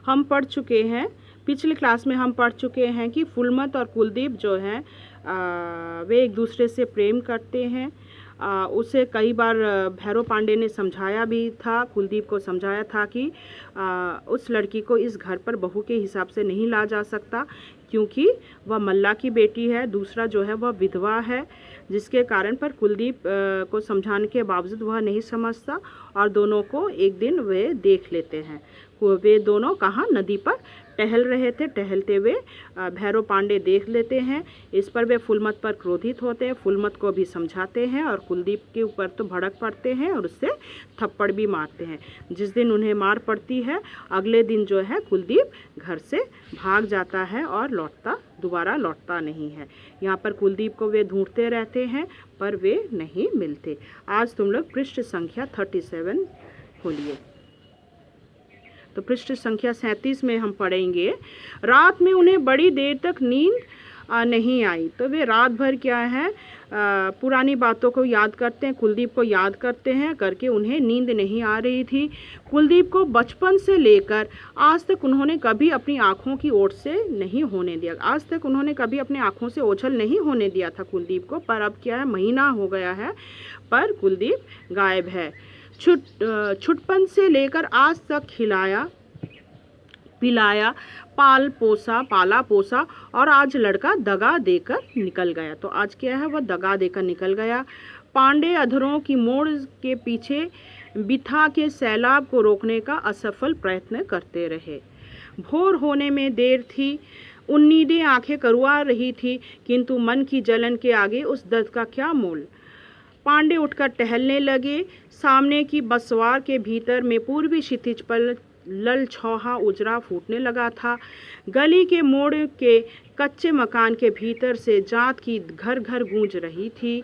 हम पढ़ चुके हैं, पिछले क्लास में हम पढ़ चुके हैं कि फुलमत और कुलदीप जो हैं वे एक दूसरे से प्रेम करते हैं। उसे कई बार भैरव पांडे ने समझाया भी था, कुलदीप को समझाया था कि उस लड़की को इस घर पर बहू के हिसाब से नहीं ला जा सकता, क्योंकि वह मल्ला की बेटी है, दूसरा जो है वह विधवा है, जिसके कारण पर कुलदीप को समझाने के बावजूद वह नहीं समझता और दोनों को एक दिन वे देख लेते हैं। वे दोनों कहाँ, नदी पर टहल रहे थे, टहलते हुए भैरव पांडे देख लेते हैं। इस पर वे फुलमत पर क्रोधित होते हैं, फुलमत को भी समझाते हैं और कुलदीप के ऊपर तो भड़क पड़ते हैं और उससे थप्पड़ भी मारते हैं। जिस दिन उन्हें मार पड़ती है, अगले दिन जो है कुलदीप घर से भाग जाता है और दोबारा लौटता नहीं है। यहाँ पर कुलदीप को वे ढूंढते रहते हैं पर वे नहीं मिलते। आज तुम लोग पृष्ठ संख्या 37 खोलिए। तो पृष्ठ संख्या 37 में हम पढ़ेंगे, रात में उन्हें बड़ी देर तक नींद नहीं आई। तो वे रात भर क्या है, पुरानी बातों को याद करते हैं, कुलदीप को याद करते हैं, करके उन्हें नींद नहीं आ रही थी। कुलदीप को बचपन से लेकर आज तक उन्होंने कभी अपनी आँखों की ओट से नहीं होने दिया, आज तक उन्होंने कभी अपनी आँखों से ओझल नहीं होने दिया था कुलदीप को। पर अब क्या है, महीना हो गया है पर कुलदीप गायब है। छुटपन से लेकर आज तक खिलाया पिलाया, पाला पोसा और आज लड़का दगा देकर निकल गया। तो आज क्या है, वह दगा देकर निकल गया। पांडे अधरों की मोड़ के पीछे बिथा के सैलाब को रोकने का असफल प्रयत्न करते रहे। भोर होने में देर थी, उन्नीदें आंखें करवा रही थी, किंतु मन की जलन के आगे उस दर्द का क्या मोल। पांडे उठकर टहलने लगे। सामने की बसवार के भीतर में पूर्वी क्षितिज पर ललछौहा उजरा फूटने लगा था। गली के मोड़ के कच्चे मकान के भीतर से जात की घर घर गूंज रही थी।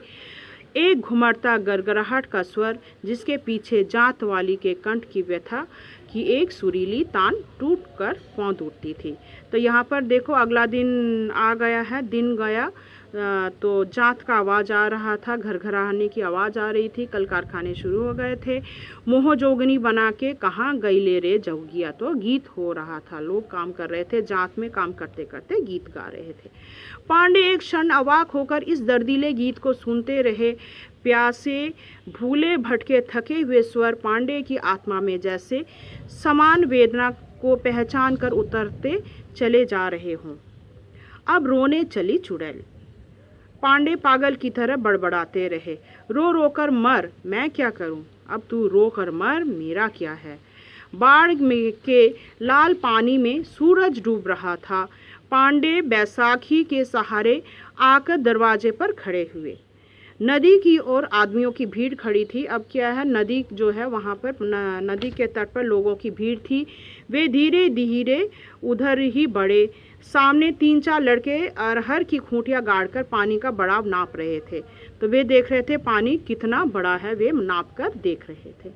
एक घुमड़ता गरगराहट का स्वर, जिसके पीछे जात वाली के कंठ की व्यथा की एक सुरीली तान टूट कर पौंध उठती थी। तो यहाँ पर देखो, अगला दिन आ गया है, दिन गया तो जात का आवाज़ आ रहा था, घर घराने की आवाज़ आ रही थी, कल कारखाने शुरू हो गए थे। मोह जोगनी बना के कहाँ गई ले रे जौगिया, तो गीत हो रहा था, लोग काम कर रहे थे, जात में काम करते करते गीत गा रहे थे। पांडे एक क्षण अवाक होकर इस दर्दीले गीत को सुनते रहे। प्यासे भूले भटके थके हुए स्वर पांडे की आत्मा में जैसे समान वेदना को पहचान कर उतरते चले जा रहे हों। अब रोने चली चुड़ैल। पांडे पागल की तरह बड़बड़ाते रहे, रो रो कर मर, मैं क्या करूं, अब तू रो कर मर, मेरा क्या है। बाढ़ में के लाल पानी में सूरज डूब रहा था। पांडे बैसाखी के सहारे आकर दरवाजे पर खड़े हुए। नदी की ओर आदमियों की भीड़ खड़ी थी। अब क्या है, नदी जो है वहाँ पर नदी के तट पर लोगों की भीड़ थी। वे धीरे धीरे उधर ही बढ़े। सामने 3-4 लड़के अरहर की खूंटियाँ गाड़कर पानी का बड़ाव नाप रहे थे। तो वे देख रहे थे पानी कितना बड़ा है, वे नाप कर देख रहे थे।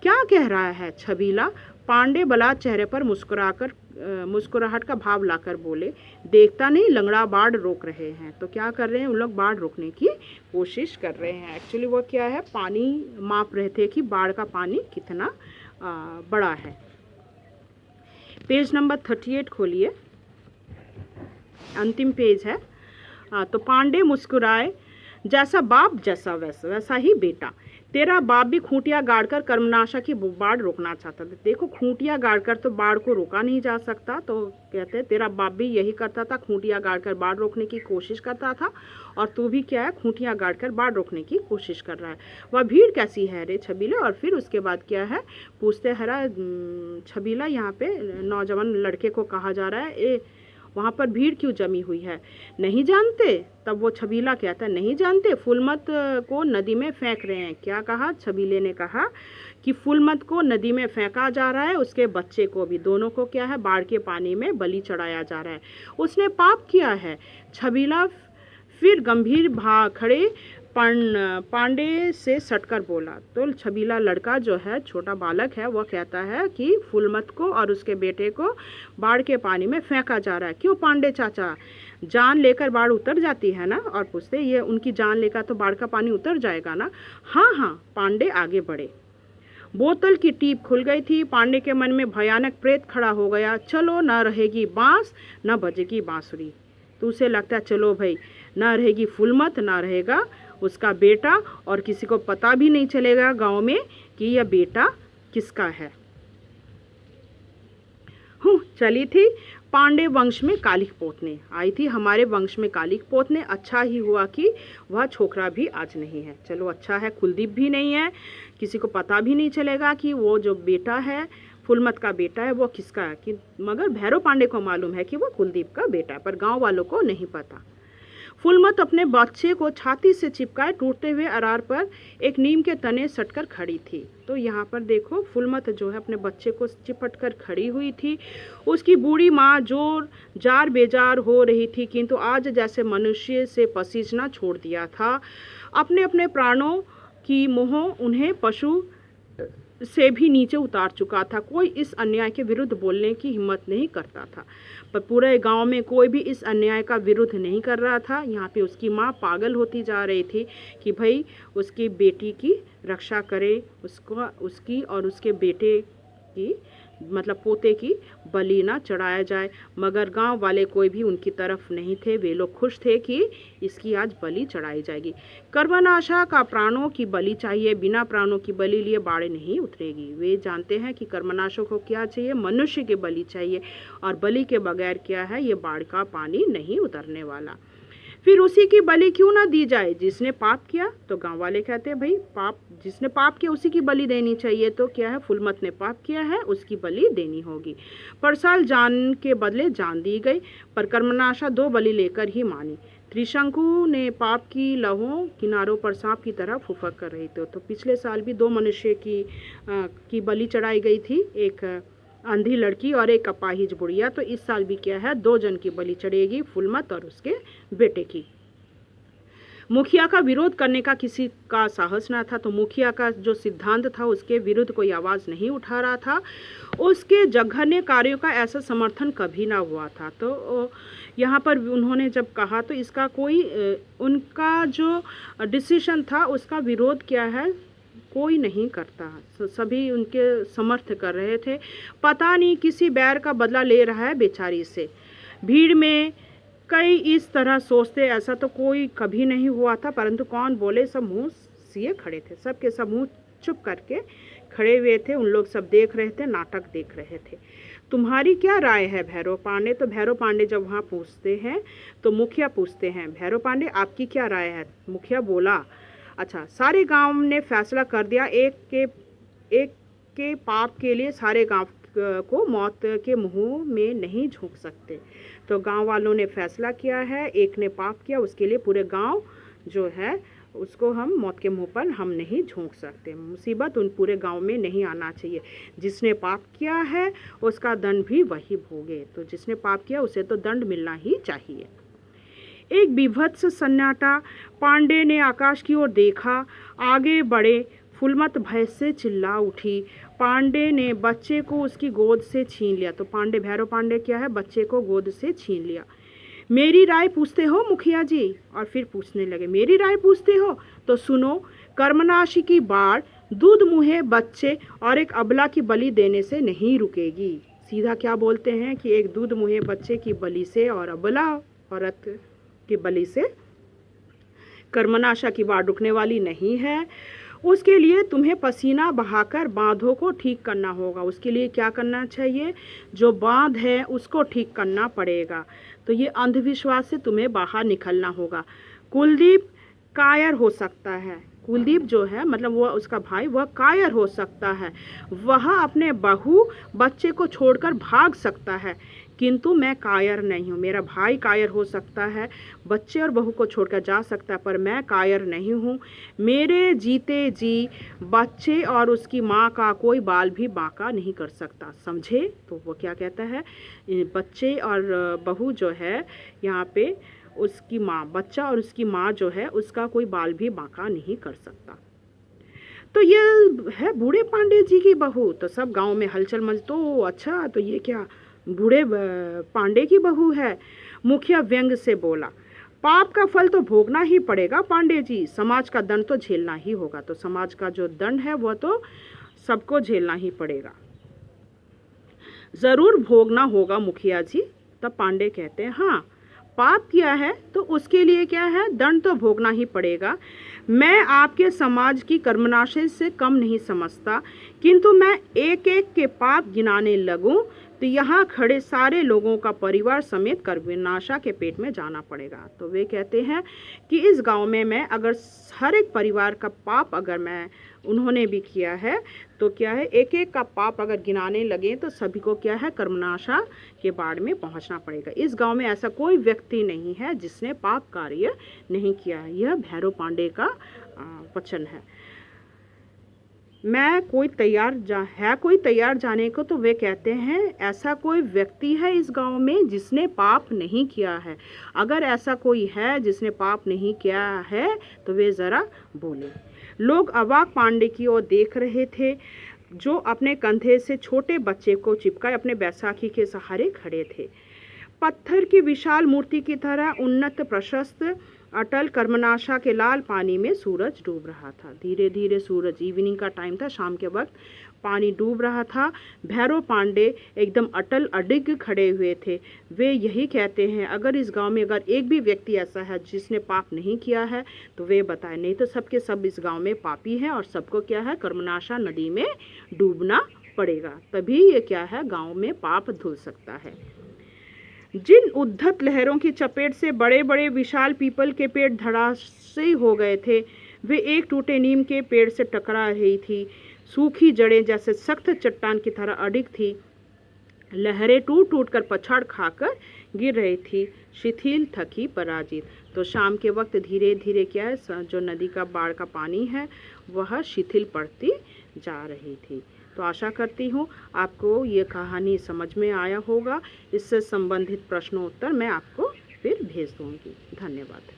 क्या कह रहा है छबीला, पांडे बला चेहरे पर मुस्कुराहट का भाव लाकर बोले। देखता नहीं, लंगड़ा बाढ़ रोक रहे हैं। तो क्या कर रहे हैं उन लोग, बाढ़ रोकने की कोशिश कर रहे हैं। एक्चुअली वो क्या है, पानी माप रहे थे कि बाढ़ का पानी कितना बड़ा है। पेज नंबर 38 खोलिए, अंतिम पेज है। तो पांडे मुस्कुराए, जैसा बाप जैसा वैसा ही बेटा। तेरा बाप भी खूंटियाँ गाड़कर कर्मनाशा की बाढ़ रोकना चाहता था। देखो, खूंटियाँ गाड़कर तो बाढ़ को रोका नहीं जा सकता, तो कहते हैं तेरा बाप भी यही करता था, खूंटियाँ गाड़कर बाढ़ रोकने की कोशिश करता था, और तू भी क्या है, खूंटियाँ गाड़कर बाढ़ रोकने की कोशिश कर रहा है। वह भीड़ कैसी है रे छबीला। और फिर उसके बाद क्या है, पूछते हरा छबीला, यहाँ पे नौजवान लड़के को कहा जा रहा है, वहाँ पर भीड़ क्यों जमी हुई है, नहीं जानते। तब वो छबीला कहता है, नहीं जानते, फुलमत को नदी में फेंक रहे हैं। क्या कहा, छबीले ने कहा कि फुलमत को नदी में फेंका जा रहा है, उसके बच्चे को भी, दोनों को क्या है, बाढ़ के पानी में बलि चढ़ाया जा रहा है। उसने पाप किया है। छबीला फिर गंभीर खड़े पांडे से सटकर बोला। तो छबीला लड़का जो है, छोटा बालक है, वह कहता है कि फुलमत को और उसके बेटे को बाढ़ के पानी में फेंका जा रहा है। क्यों पांडे चाचा, जान लेकर बाढ़ उतर जाती है ना। और पूछते, ये उनकी जान लेकर तो बाढ़ का पानी उतर जाएगा ना। हाँ हाँ, पांडे आगे बढ़े। बोतल की टीप खुल गई थी। पांडे के मन में भयानक प्रेत खड़ा हो गया। चलो, न रहेगी बांस, न बजेगी बांसुरी। तो उसे लगता है चलो भाई, न रहेगी फुलमत, न रहेगा उसका बेटा, और किसी को पता भी नहीं चलेगा गांव में कि यह बेटा किसका है। चली थी पांडे वंश में कालिक पोतने। आई थी हमारे वंश में कालिक पोतने। अच्छा ही हुआ कि वह छोकरा भी आज नहीं है। चलो अच्छा है, कुलदीप भी नहीं है, किसी को पता भी नहीं चलेगा कि वो जो बेटा है, फुलमत का बेटा है, वो किसका है। कि मगर भैरव पांडे को मालूम है कि वो कुलदीप का बेटा है, पर गांव वालों को नहीं पता। फुलमत अपने बच्चे को छाती से चिपकाए टूटते हुए अरार पर एक नीम के तने सटकर खड़ी थी। तो यहाँ पर देखो, फुलमत जो है अपने बच्चे को चिपट कर खड़ी हुई थी। उसकी बूढ़ी माँ जार बेजार हो रही थी, किंतु आज जैसे मनुष्य से पसीजना छोड़ दिया था। अपने अपने प्राणों की मोह उन्हें पशु से भी नीचे उतार चुका था। कोई इस अन्याय के विरुद्ध बोलने की हिम्मत नहीं करता था, पर पूरे गांव में कोई भी इस अन्याय का विरोध नहीं कर रहा था। यहाँ पे उसकी माँ पागल होती जा रही थी कि भाई उसकी बेटी की रक्षा करे, उसकी और उसके बेटे की, मतलब पोते की बलि ना चढ़ाया जाए। मगर गांव वाले कोई भी उनकी तरफ नहीं थे। वे लोग खुश थे कि इसकी आज बलि चढ़ाई जाएगी। कर्मनाशा का प्राणों की बलि चाहिए, बिना प्राणों की बलि लिए बाड़े नहीं उतरेगी। वे जानते हैं कि कर्मनाशों को क्या चाहिए, मनुष्य की बलि चाहिए, और बलि के बगैर क्या है, ये बाढ़ का पानी नहीं उतरने वाला। फिर उसी की बलि क्यों ना दी जाए जिसने पाप किया। तो गांव वाले कहते हैं भाई जिसने पाप किया उसी की बलि देनी चाहिए। तो क्या है, फुलमत ने पाप किया है, उसकी बलि देनी होगी। पर साल जान के बदले जान दी गई, पर कर्मनाशा 2 बलि लेकर ही मानी। त्रिशंकु ने पाप की लहों किनारों पर सांप की तरह फुफक कर रही थी। तो पिछले साल भी 2 मनुष्य की बलि चढ़ाई गई थी, एक अंधी लड़की और एक अपाहिज बुढ़िया। तो इस साल भी क्या है, 2 जन की बलि चढ़ेगी, फुलमत और उसके बेटे की। मुखिया का विरोध करने का किसी का साहस ना था। तो मुखिया का जो सिद्धांत था उसके विरुद्ध कोई आवाज़ नहीं उठा रहा था। उसके जघन्य कार्यों का ऐसा समर्थन कभी ना हुआ था। तो यहाँ पर उन्होंने जब कहा तो इसका कोई उनका जो डिसीजन था उसका विरोध क्या है, कोई नहीं करता। सभी उनके समर्थ कर रहे थे। पता नहीं किसी बैर का बदला ले रहा है बेचारी से। भीड़ में कई इस तरह सोचते, ऐसा तो कोई कभी नहीं हुआ था, परंतु कौन बोले, सब मुंह सिए खड़े थे। सबके सब मुंह चुप करके खड़े हुए थे। उन लोग सब देख रहे थे, नाटक देख रहे थे। तुम्हारी क्या राय है भैरव पांडे। तो भैरव पांडे जब वहाँ पूछते हैं तो मुखिया पूछते हैं, भैरव पांडे आपकी क्या राय है। मुखिया बोला, अच्छा, सारे गांव ने फैसला कर दिया, एक के पाप के लिए सारे गांव को मौत के मुंह में नहीं झोंक सकते। तो गांव वालों ने फैसला किया है, एक ने पाप किया उसके लिए पूरे गांव जो है उसको हम मौत के मुंह पर हम नहीं झोंक सकते। मुसीबत उन पूरे गांव में नहीं आना चाहिए। जिसने पाप किया है उसका दंड भी वही भोगे। तो जिसने पाप किया उसे तो दंड मिलना ही चाहिए। एक बीभत्स सन्नाटा। पांडे ने आकाश की ओर देखा, आगे बढ़े। फुलमत भय से चिल्ला उठी। पांडे ने बच्चे को उसकी गोद से छीन लिया। तो भैरव पांडे क्या है, बच्चे को गोद से छीन लिया। मेरी राय पूछते हो मुखिया जी। और फिर पूछने लगे, मेरी राय पूछते हो तो सुनो, कर्मनाशी की बाढ़ दूध मुहे बच्चे और एक अबला की बलि देने से नहीं रुकेगी। सीधा क्या बोलते हैं कि एक दूध मुहे बच्चे की बलि से और अबला औरत की बलि से कर्मनाशा की बाढ़ रुकने वाली नहीं है। उसके लिए तुम्हें पसीना बहाकर बांधों को ठीक करना होगा। उसके लिए क्या करना चाहिए, जो बांध है उसको ठीक करना पड़ेगा। तो ये अंधविश्वास से तुम्हें बाहर निकलना होगा। कुलदीप कायर हो सकता है। कुलदीप जो है मतलब वह उसका भाई, वह कायर हो सकता है। वह अपने बहू बच्चे को छोड़कर भाग सकता है, किंतु मैं कायर नहीं हूँ। मेरा भाई कायर हो सकता है, बच्चे और बहू को छोड़कर जा सकता है, पर मैं कायर नहीं हूँ। मेरे जीते जी बच्चे और उसकी माँ का कोई बाल भी बांका नहीं कर सकता, समझे। तो वो क्या कहता है, बच्चे और बहू जो है यहाँ पे उसकी माँ, बच्चा और उसकी माँ जो है उसका कोई बाल भी बांका नहीं कर सकता। तो ये है बूढ़े पांडे जी की बहू। तो सब गांव में हलचल मच। तो अच्छा, तो ये क्या बूढ़े पांडे की बहू है। मुखिया व्यंग से बोला, पाप का फल तो भोगना ही पड़ेगा पांडे जी, समाज का दंड तो झेलना ही होगा। तो समाज का जो दंड है वह तो सबको झेलना ही पड़ेगा। ज़रूर भोगना होगा मुखिया जी। तब पांडे कहते हैं, हाँ, पाप किया है तो उसके लिए क्या है, दंड तो भोगना ही पड़ेगा। मैं आपके समाज की कर्मनाशय से कम नहीं समझता, किंतु मैं एक एक के पाप गिनाने लगूं तो यहाँ खड़े सारे लोगों का परिवार समेत कर्मनाशा के पेट में जाना पड़ेगा। तो वे कहते हैं कि इस गांव में मैं अगर हर एक परिवार का पाप अगर मैं उन्होंने भी किया है तो क्या है, एक एक का पाप अगर गिनाने लगे तो सभी को क्या है, कर्मनाशा के बाढ़ में पहुंचना पड़ेगा। इस गांव में ऐसा कोई व्यक्ति नहीं है जिसने पाप कार्य नहीं किया है। यह भैरव पांडे का वचन है। कोई तैयार जाने को। तो वे कहते हैं ऐसा कोई व्यक्ति है इस गांव में जिसने पाप नहीं किया है। अगर ऐसा कोई है जिसने पाप नहीं किया है तो वे ज़रा बोले। लोग अवाक पांडे की ओर देख रहे थे, जो अपने कंधे से छोटे बच्चे को चिपकाए अपने बैसाखी के सहारे खड़े थे। पत्थर की विशाल मूर्ति की तरह उन्नत, प्रशस्त, अटल कर्मनाशा के लाल पानी में सूरज डूब रहा था। धीरे धीरे सूरज, इवनिंग का टाइम था, शाम के वक्त पानी डूब रहा था। भैरव पांडे एकदम अटल अडिग खड़े हुए थे। वे यही कहते हैं, अगर इस गांव में अगर एक भी व्यक्ति ऐसा है जिसने पाप नहीं किया है तो वे बताएं, नहीं तो सबके सब इस गांव में पापी हैं और सबको क्या है, कर्मनाशा नदी में डूबना पड़ेगा। तभी ये क्या है, गांव में पाप धुल सकता है। जिन उद्धत लहरों की चपेट से बड़े बड़े विशाल पीपल के पेड़ धड़ाशयी हो गए थे, वे एक टूटे नीम के पेड़ से टकरा रही थी। सूखी जड़ें जैसे सख्त चट्टान की तरह अडिग थी। लहरें टूट टूट कर पछाड़ खाकर गिर रही थी, शिथिल, थकी, पराजित। तो शाम के वक्त धीरे धीरे क्या है, जो नदी का बाढ़ का पानी है वह शिथिल पड़ती जा रही थी। तो आशा करती हूँ आपको ये कहानी समझ में आया होगा। इससे संबंधित प्रश्नोत्तर मैं आपको फिर भेज दूँगी। धन्यवाद।